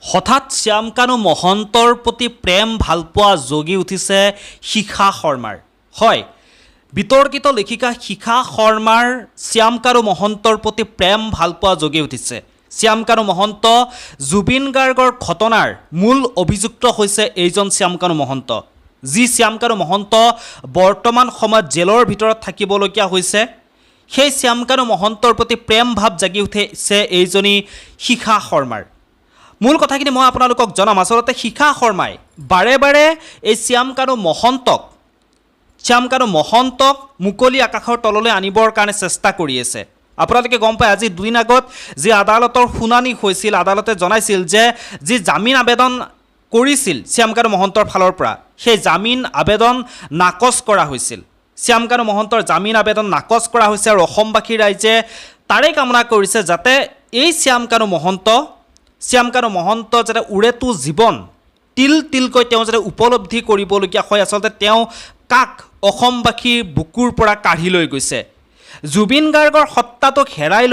হঠাৎ শ্যামকানু মহন্তৰ প্ৰতি প্ৰেম ভালপোৱা জগি উঠিছে শিখা শৰ্মাৰ। হয়, বিতৰ্কিত লেখিকা শিখা শৰ্মাৰ শ্যামকানু মহন্তৰ প্ৰতি প্ৰেম ভালপোৱা জগি উঠিছে। শ্যামকানু মহন্ত জুবিন গাৰ্গৰ ঘটনাৰ মূল অভিযুক্ত হৈছে এইজন শ্যামকানু মহন্ত, যি শ্যামকানু মহন্ত বৰ্তমান সময়ত জেলৰ ভিতৰত থাকিবলগীয়া হৈছে। সেই শ্যামকানু মহন্তৰ প্ৰতি প্ৰেম ভাৱ জাগি উঠিছে এইজনী শিখা শৰ্মাৰ। মূল কথাখিনি মই আপোনালোকক জনাম। আচলতে শিখা শৰ্মাই বাৰে বাৰে এই শ্যামকানু মহন্তক মুকলি আকাশৰ তললৈ আনিবৰ কাৰণে চেষ্টা কৰি আছে। আপোনালোকে গম পায়, আজি দুদিন আগত যি আদালতৰ শুনানি হৈছিল, আদালতে জনাইছিল যে যি জামিন আবেদন কৰিছিল শ্যামকানু মহন্তৰ ফালৰ পৰা, সেই জামিন আবেদন নাকচ কৰা হৈছিল। শ্যামকানু মহন্তৰ জামিন আবেদন নাকচ কৰা হৈছে আৰু অসমবাসী ৰাইজে তাৰেই কামনা কৰিছে যাতে এই শ্যামকানু মহন্ত যাতে উৰেটো জীৱন তিল তিলকৈ তেওঁ যাতে উপলব্ধি কৰিবলগীয়া হয়। আচলতে তেওঁ কাক অসমবাসীৰ বুকুৰ পৰা কাঢ়ি লৈ গৈছে। জুবিন গাৰ্গৰ সত্তাটোক হেৰাই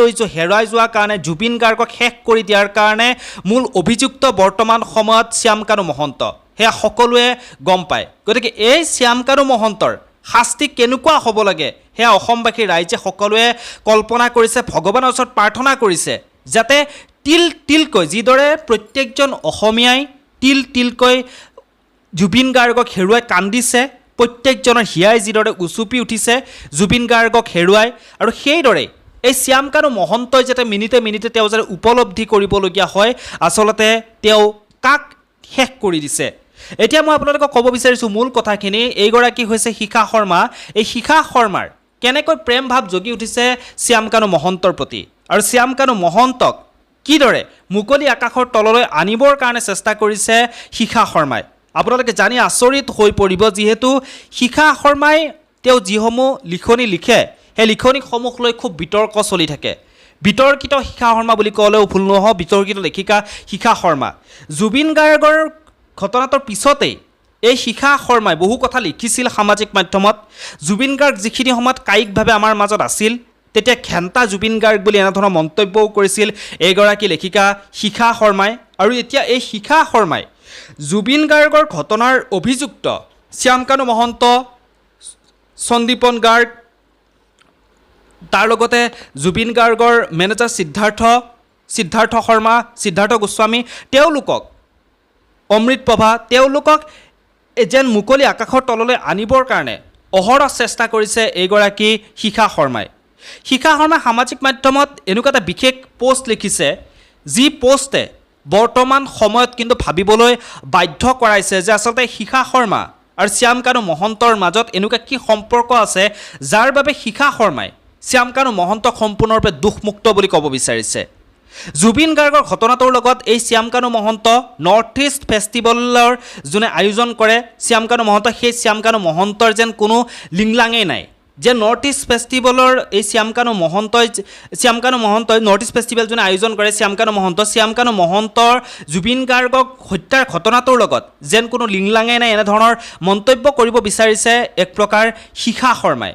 যোৱাৰ কাৰণে, জুবিন গাৰ্গক শেষ কৰি দিয়াৰ কাৰণে মূল অভিযুক্ত বৰ্তমান সময়ত শ্যামকানু মহন্ত, সেয়া সকলোৱে গম পায়। গতিকে এই শ্যামকানু মহন্তৰ শাস্তি কেনেকুৱা হ'ব লাগে সেয়া অসমবাসীৰ ৰাইজে সকলোৱে কল্পনা কৰিছে, ভগৱানৰ ওচৰত প্ৰাৰ্থনা কৰিছে যাতে তিল তিলকৈ, যিদৰে প্ৰত্যেকজন অসমীয়াই তিল তিলকৈ জুবিন গাৰ্গক হেৰুৱাই কান্দিছে, প্ৰত্যেকজনৰ হিয়াই যিদৰে উচুপি উঠিছে জুবিন গাৰ্গক হেৰুৱাই, আৰু সেইদৰে এই শ্যামকানু মহন্তই যাতে মিনিটে মিনিটে তেওঁ যাতে উপলব্ধি কৰিবলগীয়া হয় আচলতে তেওঁ কাক শেষ কৰি দিছে। এতিয়া মই আপোনালোকক ক'ব বিচাৰিছোঁ মূল কথাখিনি। এইগৰাকী হৈছে শিখা শৰ্মা। এই শিখা শৰ্মাৰ কেনেকৈ প্ৰেম ভাৱ জগি উঠিছে শ্যামকানু মহন্তৰ প্ৰতি, আৰু শ্যামকানু মহন্তক কিদৰে মুকলি আকাশৰ তললৈ আনিবৰ কাৰণে চেষ্টা কৰিছে শিখা শৰ্মাই, আপোনালোকে জানি আচৰিত হৈ পৰিব। যিহেতু শিখা শৰ্মাই তেওঁ যিসমূহ লিখনি লিখে সেই লিখনিসমূহ লৈ খুব বিতৰ্ক চলি থাকে। বিতৰ্কিত শিখা শৰ্মা বুলি ক'লেও ভুল নহয়, বিতৰ্কিত লেখিকা শিখা শৰ্মা। জুবিন গাৰ্গৰ ঘটনাটোৰ পিছতেই এই শিখা শৰ্মাই বহু কথা লিখিছিল সামাজিক মাধ্যমত। জুবিন গাৰ্গ যিখিনি সময়ত কায়িকভাৱে আমাৰ মাজত আছিল, তেতিয়া ঘেণ্টা জুবিন গাৰ্গ বুলি এনেধৰণৰ মন্তব্যও কৰিছিল এইগৰাকী লেখিকা শিখা শৰ্মাই। আৰু এতিয়া এই শিখা শৰ্মাই জুবিন গাৰ্গৰ ঘটনাৰ অভিযুক্ত শ্যামকানু মহন্ত, সন্দীপন গাৰ্গ, তাৰ লগতে জুবিন গাৰ্গৰ মেনেজাৰ সিদ্ধাৰ্থ শৰ্মা, সিদ্ধাৰ্থ গোস্বামী, তেওঁলোকক অমৃতপ্ৰভা, তেওঁলোকক যেন মুকলি আকাশৰ তললৈ আনিবৰ কাৰণে অহৰহ চেষ্টা কৰিছে এইগৰাকী শিখা শৰ্মাই। শিখা শৰ্মাই সামাজিক মাধ্যমত এনেকুৱা এটা বিশেষ পোষ্ট লিখিছে, যি পোষ্টে বৰ্তমান সময়ত কিন্তু ভাবিবলৈ বাধ্য কৰাইছে যে আচলতে শিখা শৰ্মা আৰু শ্যামকানু মহন্তৰ মাজত এনেকুৱা কি সম্পৰ্ক আছে যাৰ বাবে শিখা শৰ্মাই শ্যামকানু মহন্তক সম্পূৰ্ণৰূপে দুখমুক্ত বুলি ক'ব বিচাৰিছে। জুবিন গাৰ্গৰ ঘটনাটোৰ লগত এই শ্যামকানু মহন্ত নৰ্থ ইষ্ট ফেষ্টিভেলৰ যোনে আয়োজন কৰে শ্যামকানু মহন্ত, সেই শ্যামকানু মহন্তৰ যেন কোনো লিংলাঙেই নাই। যে নৰ্থ ইষ্ট ফেষ্টিভেলৰ এই শ্যামকানু মহন্তই নৰ্থ ইষ্ট ফেষ্টিভেল যোনে আয়োজন কৰে শ্যামকানু মহন্তৰ জুবিন গাৰ্গক হত্যাৰ ঘটনাটোৰ লগত যেন কোনো লিংলাঙেই নাই, এনেধৰণৰ মন্তব্য কৰিব বিচাৰিছে এক প্ৰকাৰ শিখা শৰ্মাই।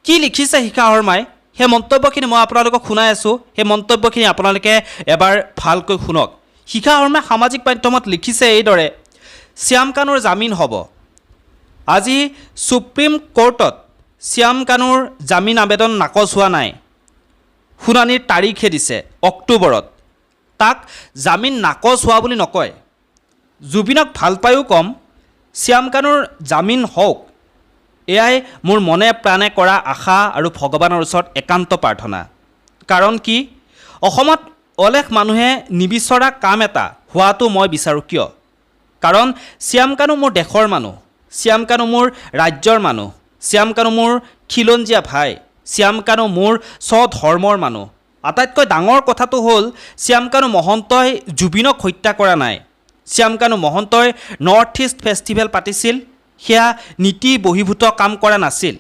কি লিখিছে শিখা শৰ্মাই সেই মন্তব্যখিনি মই আপোনালোকক শুনাই আছোঁ, সেই মন্তব্যখিনি আপোনালোকে এবাৰ ভালকৈ শুনক। শিখা শৰ্মাই সামাজিক মাধ্যমত লিখিছে এইদৰে, শ্যামকানুৰ জামিন হ'ব। আজি সুপ্ৰিম কোৰ্টত শ্যামকানুৰ জামিন আবেদন নাকচ হোৱা নাই, শুনানিৰ তাৰিখহে দিছে অক্টোবৰত। তাক জামিন নাকচ হোৱা বুলি নকয়। জুবিনক ভাল পায়ো কম, শ্যামকানুৰ জামিন হওক, এয়াই মোৰ মনে প্ৰাণে কৰা আশা আৰু ভগৱানৰ ওচৰত একান্ত প্ৰাৰ্থনা। কাৰণ কি, অসমত অলেখ মানুহে নিবিচৰা কাম এটা হোৱাটো মই বিচাৰোঁ। কিয়? কাৰণ শ্যামকানু মোৰ দেশৰ মানুহ, শ্যামকানু মোৰ ৰাজ্যৰ মানুহ, শ্যামকানু মোৰ খিলঞ্জীয়া ভাই, শ্যামকানু মোৰ স্বধৰ্মৰ মানুহ। আটাইতকৈ ডাঙৰ কথাটো হ'ল শ্যামকানু মহন্তই জুবিনক হত্যা কৰা নাই। শ্যামকানু মহন্তই নৰ্থ ইষ্ট ফেষ্টিভেল পাতিছিল, সেয়া নীতি বহিৰ্ভূত কাম কৰা নাছিল।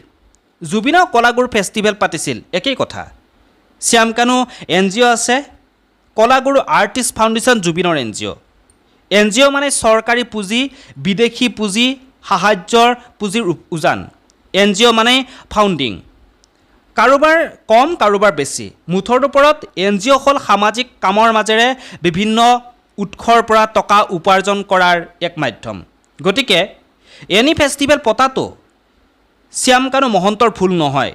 জুবিনেও কলাগুৰু ফেষ্টিভেল পাতিছিল, একেই কথা। শ্যামকানু NGO আছে, কলাগুৰু আৰ্টিষ্ট ফাউণ্ডেশ্যন জুবিনৰ NGO মানে চৰকাৰী পুঁজি, বিদেশী পুঁজি, সাহায্যৰ পুঁজিৰ উজান। NGO মানে ফাউণ্ডিং, কাৰোবাৰ কম কাৰোবাৰ বেছি, মুঠৰ ওপৰত NGO হ'ল সামাজিক কামৰ মাজেৰে বিভিন্ন উৎসৰ পৰা টকা উপাৰ্জন কৰাৰ এক মাধ্যম। গতিকে এনি ফেষ্টিভেল পতাটো শ্যামকানু মহন্তৰ ভুল নহয়,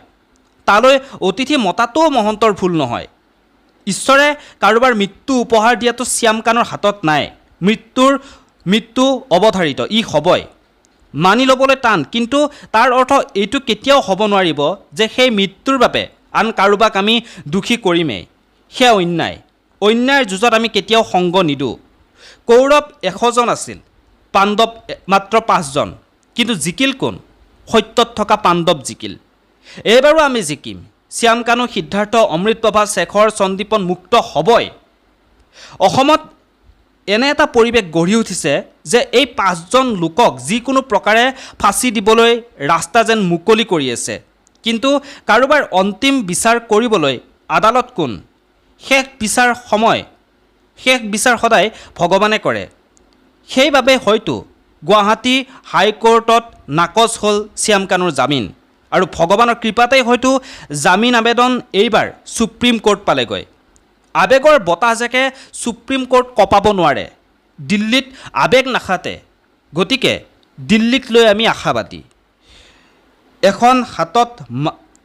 তালৈ অতিথি মতাটোও মহন্তৰ ভুল নহয়। ঈশ্বৰে কাৰোবাৰ মৃত্যু উপহাৰ দিয়াটো শ্যামকানুৰ হাতত নাই। মৃত্যু অৱধাৰিত, ই হ'বই, মানি ল'বলৈ টান, কিন্তু তাৰ অৰ্থ এইটো কেতিয়াও হ'ব নোৱাৰিব যে সেই মৃত্যুৰ বাবে আন কাৰোবাক আমি দোষী কৰিমেই। সেয়া অন্যায়ৰ যুঁজত আমি কেতিয়াও সংগ নিদিওঁ। কৌৰৱ 100 জন আছিল, পাণ্ডৱ মাত্ৰ 5 জন, কিন্তু জিকিল কোন? সত্যত থকা পাণ্ডৱ জিকিল। এইবাৰো আমি জিকিম। শ্যামকানু, সিদ্ধাৰ্থ, অমৃতপ্ৰভা, শেখৰ, সন্দীপন মুক্ত হ'বই। অসমত এনে এটা পৰিৱেশ গঢ়ি উঠিছে যে এই 5 জন লোকক যিকোনো প্ৰকাৰে ফাঁচি দিবলৈ ৰাস্তা যেন মুকলি কৰি আছে, কিন্তু কাৰোবাৰ অন্তিম বিচাৰ কৰিবলৈ আদালত কোন? শেষ বিচাৰ সদায় ভগৱানে কৰে। সেইবাবে হয়তো গুৱাহাটী হাইকোৰ্টত নাকচ হ'ল শ্যামকানুৰ জামিন, আৰু ভগৱানৰ কৃপাতেই হয়তো জামিন আবেদন এইবাৰ সুপ্ৰিম কোৰ্ট পালেগৈ। আৱেগৰ বতাহজাকে সুপ্ৰিম কোৰ্ট কঁপাব নোৱাৰে। দিল্লীত আৱেগ নাখাতে, গতিকে দিল্লীক লৈ আমি আশাবাদী।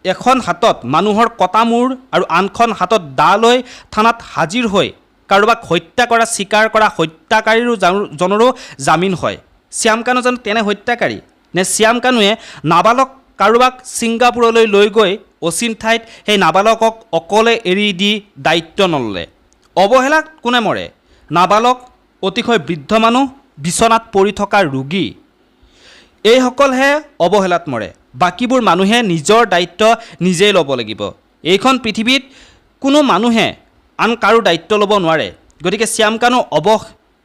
এখন হাতত মানুহৰ কটা মূৰ আৰু আনখন হাতত দা লৈ থানাত হাজিৰ হৈ কাৰোবাক হত্যা কৰা, স্বীকাৰ কৰা হত্যাকাৰীজনৰো জামিন হয়। শ্যামকানু জানো তেনে হত্যাকাৰী? নে শ্যামকানুৱে নাবালক কাৰোবাক ছিংগাপুৰলৈ লৈ গৈ অচিন ঠাইত সেই নাবালকক অকলে এৰি দি দায়িত্ব নল'লে? অৱহেলাত কোনে মৰে? নাবালক, অতিশয় বৃদ্ধ মানুহ, বিচনাত পৰি থকা ৰোগী, এইসকলহে অৱহেলাত মৰে। বাকীবোৰ মানুহে নিজৰ দায়িত্ব নিজেই ল'ব লাগিব। এইখন পৃথিৱীত কোনো মানুহে আন কাৰো দায়িত্ব ল'ব নোৱাৰে।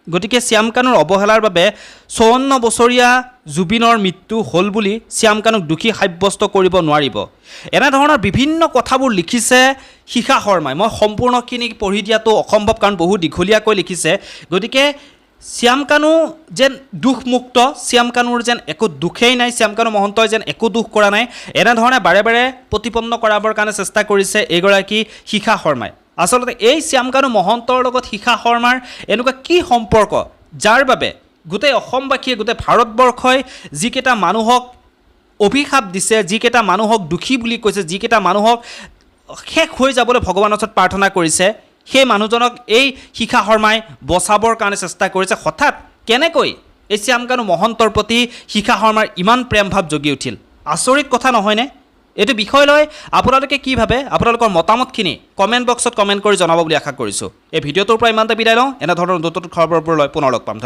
গতিকে শ্যামকানুৰ অৱহেলাৰ বাবে 54 বছৰীয়া জুবিনৰ মৃত্যু হ'ল বুলি শ্যামকানুক দোষী সাব্যস্ত কৰিব নোৱাৰিব। এনেধৰণৰ বিভিন্ন কথাবোৰ লিখিছে শিখা শৰ্মাই। মই সম্পূৰ্ণখিনি পঢ়ি দিয়াটো অসম্ভৱ, কাৰণ বহু দীঘলীয়াকৈ লিখিছে। গতিকে শ্যামকানু যেন দুখমুক্ত, শ্যামকানুৰ যেন একো দুখেই নাই, শ্যামকানু মহন্তই যেন একো দুখ কৰা নাই, এনেধৰণে বাৰে বাৰে প্ৰতিপন্ন কৰাবৰ কাৰণে চেষ্টা কৰিছে এইগৰাকী শিখা শৰ্মাই। আচলতে এই শ্যামকানু মহন্তৰ লগত শিখা শৰ্মাৰ এনেকুৱা কি সম্পৰ্ক, যাৰ বাবে গোটেই অসমবাসীয়ে, গোটেই ভাৰতবৰ্ষই যিকেইটা মানুহক অভিশাপ দিছে, যিকেইটা মানুহক দোষী বুলি কৈছে, যিকেইটা মানুহক শেষ হৈ যাবলৈ ভগৱানৰ ওচৰত প্ৰাৰ্থনা কৰিছে, সেই মানুহজনক এই শিখা শৰ্মাই বচাবৰ কাৰণে চেষ্টা কৰিছে। হঠাৎ কেনেকৈ এই শ্যামকানু মহন্তৰ প্ৰতি শিখা শৰ্মাৰ ইমান প্ৰেম ভাৱ জগি উঠিল? আচৰিত কথা নহয়নে? এইটো বিষয় লৈ আপোনালোকে কি ভাবে? আপোনালোকৰ মতামতখিনি কমেণ্ট বক্সত কমেণ্ট কৰি জনাব বুলি আশা কৰিছোঁ। এই ভিডিঅ'টোৰ পৰা ইমানতে বিদায় লওঁ। এনেধৰণৰ নতুন খবৰবোৰ লৈ পুনৰ লগ পাম।